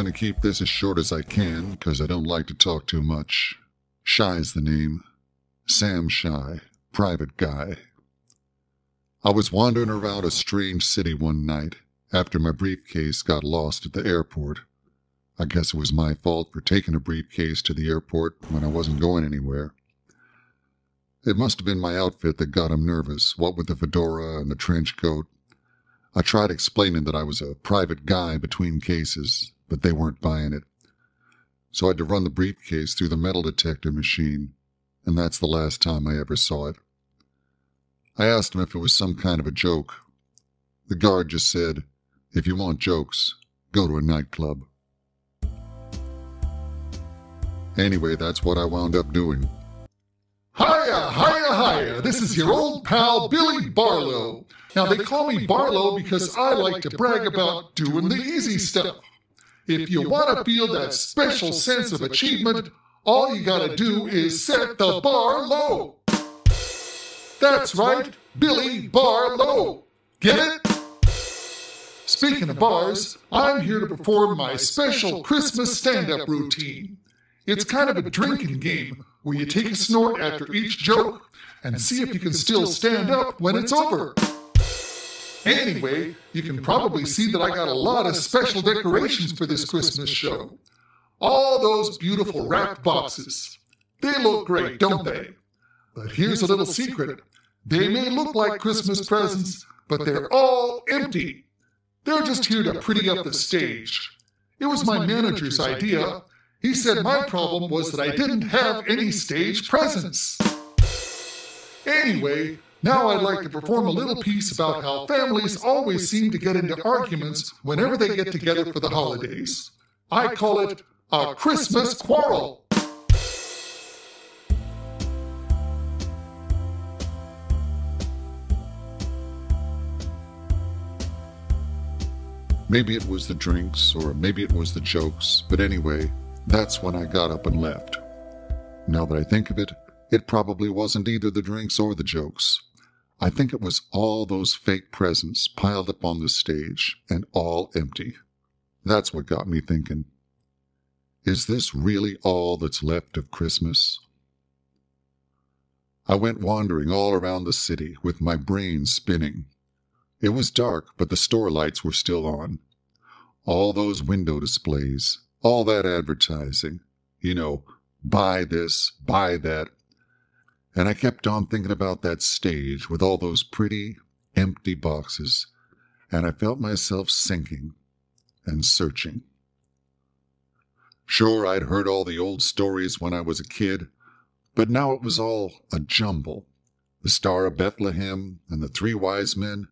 going to keep this as short as I can, because I don't like to talk too much. Shy's the name. Sam Shy, private guy. I was wandering around a strange city one night after my briefcase got lost at the airport. I guess it was my fault for taking a briefcase to the airport when I wasn't going anywhere. It must have been my outfit that got him nervous, what with the fedora and the trench coat. I tried explaining that I was a private guy between cases, but they weren't buying it. So I had to run the briefcase through the metal detector machine, and that's the last time I ever saw it. I asked him if it was some kind of a joke. The guard just said, "If you want jokes, go to a nightclub." Anyway, that's what I wound up doing. Hiya, hiya, hiya, this is your old pal Billy Barlow. Now they call me Barlow because I like to brag about doing the easy stuff. If you want to feel that special sense of achievement, all you gotta do is set the bar low. That's right, Billy Barlow. Get it? Speaking of bars, I'm here to perform my special Christmas stand-up routine. It's kind of a drinking game where you take a snort after each joke and see if you can still stand up when it's over. Anyway, you can probably see that I got a lot of special decorations for this Christmas show. All those beautiful wrapped boxes. They look great, don't they? But here's a little secret. They may look like Christmas presents, but they're all empty. They're just here to pretty up the stage. It was my manager's idea. He said my problem was that I didn't have any stage presence. Anyway, now I'd like to perform a little piece about how families always seem to get into arguments whenever they get together for the holidays. I call it a Christmas quarrel. Maybe it was the drinks, or maybe it was the jokes, but anyway, that's when I got up and left. Now that I think of it, it probably wasn't either the drinks or the jokes. I think it was all those fake presents piled up on the stage and all empty. That's what got me thinking. Is this really all that's left of Christmas? I went wandering all around the city with my brain spinning. It was dark, but the store lights were still on. All those window displays, all that advertising, buy this, buy that. And I kept on thinking about that stage with all those pretty, empty boxes, and I felt myself sinking and searching. Sure, I'd heard all the old stories when I was a kid, but now it was all a jumble. The Star of Bethlehem and the Three Wise Men.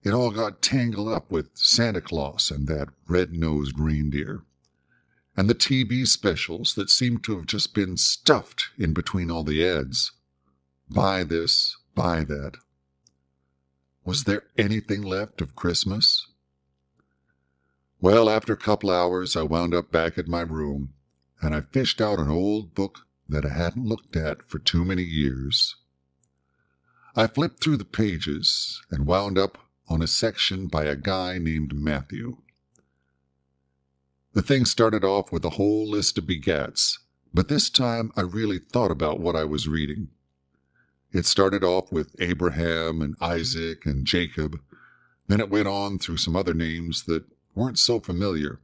It all got tangled up with Santa Claus and that red-nosed reindeer. And the TV specials that seemed to have just been stuffed in between all the ads. Buy this, buy that. Was there anything left of Christmas? Well, after a couple hours, I wound up back at my room, and I fished out an old book that I hadn't looked at for too many years. I flipped through the pages and wound up on a section by a guy named Matthew. The thing started off with a whole list of begats, but this time I really thought about what I was reading. It started off with Abraham and Isaac and Jacob. Then it went on through some other names that weren't so familiar,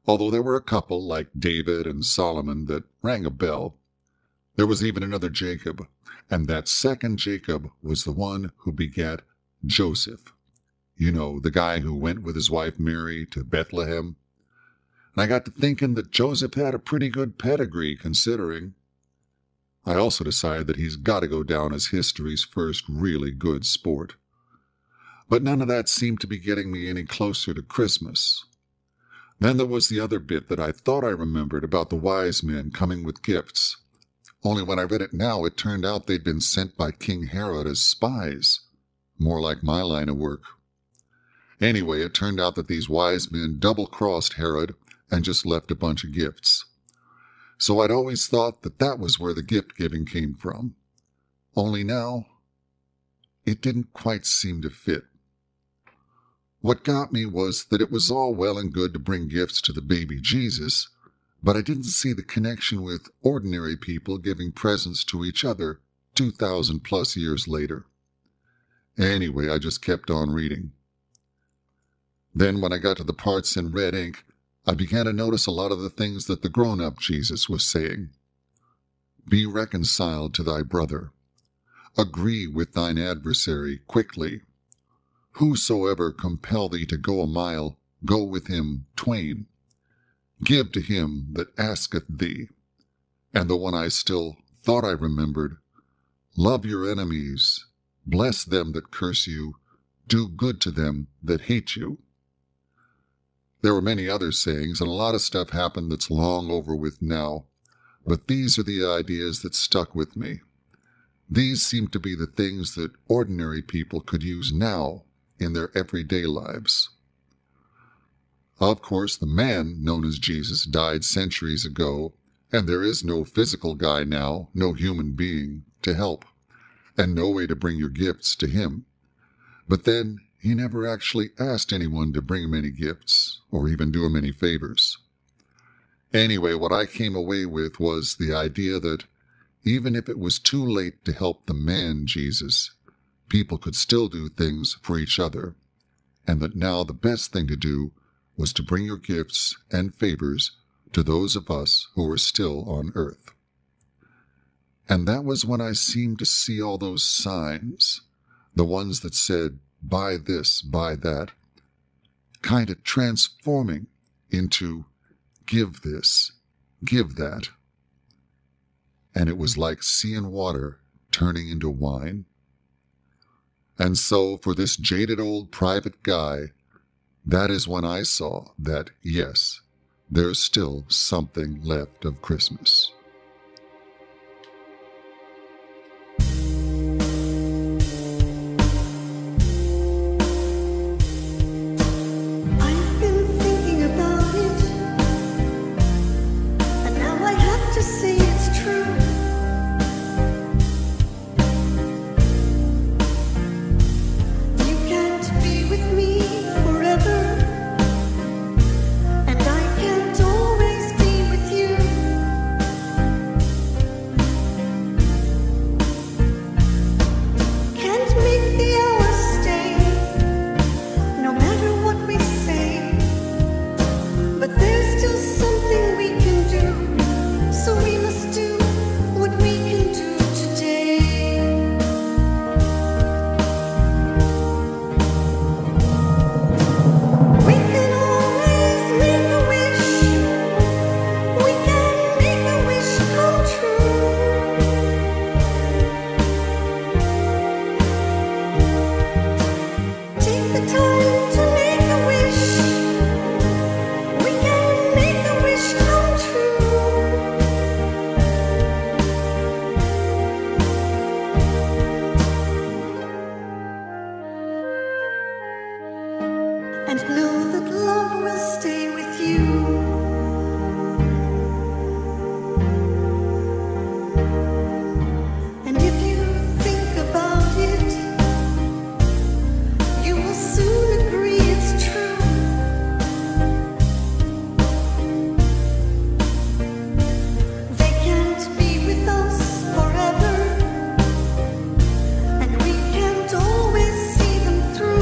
although there were a couple like David and Solomon that rang a bell. There was even another Jacob, and that second Jacob was the one who begat Joseph. The guy who went with his wife Mary to Bethlehem. And I got to thinking that Joseph had a pretty good pedigree, considering. I also decided that he's got to go down as history's first really good sport. But none of that seemed to be getting me any closer to Christmas. Then there was the other bit that I thought I remembered about the wise men coming with gifts. Only when I read it now, it turned out they'd been sent by King Herod as spies. More like my line of work. Anyway, it turned out that these wise men double-crossed Herod and just left a bunch of gifts. So I'd always thought that that was where the gift-giving came from. Only now, it didn't quite seem to fit. What got me was that it was all well and good to bring gifts to the baby Jesus, but I didn't see the connection with ordinary people giving presents to each other 2,000 plus years later. Anyway, I just kept on reading. Then when I got to the parts in red ink, I began to notice a lot of the things that the grown-up Jesus was saying. Be reconciled to thy brother. Agree with thine adversary quickly. Whosoever compel thee to go a mile, go with him twain. Give to him that asketh thee. And the one I still thought I remembered, love your enemies, bless them that curse you, do good to them that hate you. There were many other sayings, and a lot of stuff happened that's long over with now, but these are the ideas that stuck with me. These seem to be the things that ordinary people could use now in their everyday lives. Of course, the man known as Jesus died centuries ago, and there is no physical guy now, no human being, to help, and no way to bring your gifts to him. But then, he never actually asked anyone to bring him any gifts, or even do him any favors. Anyway, what I came away with was the idea that even if it was too late to help the man Jesus, people could still do things for each other, and that now the best thing to do was to bring your gifts and favors to those of us who are still on earth. And that was when I seemed to see all those signs, the ones that said, buy this, buy that, kind of transforming into give this, give that. And it was like seeing water turning into wine. And so for this jaded old private guy, that is when I saw that, yes, there's still something left of Christmas. And know that love will stay with you. And if you think about it, you will soon agree it's true. They can't be with us forever, and we can't always see them through.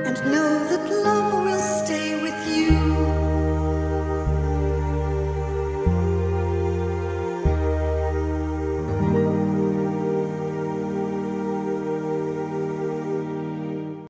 and know that love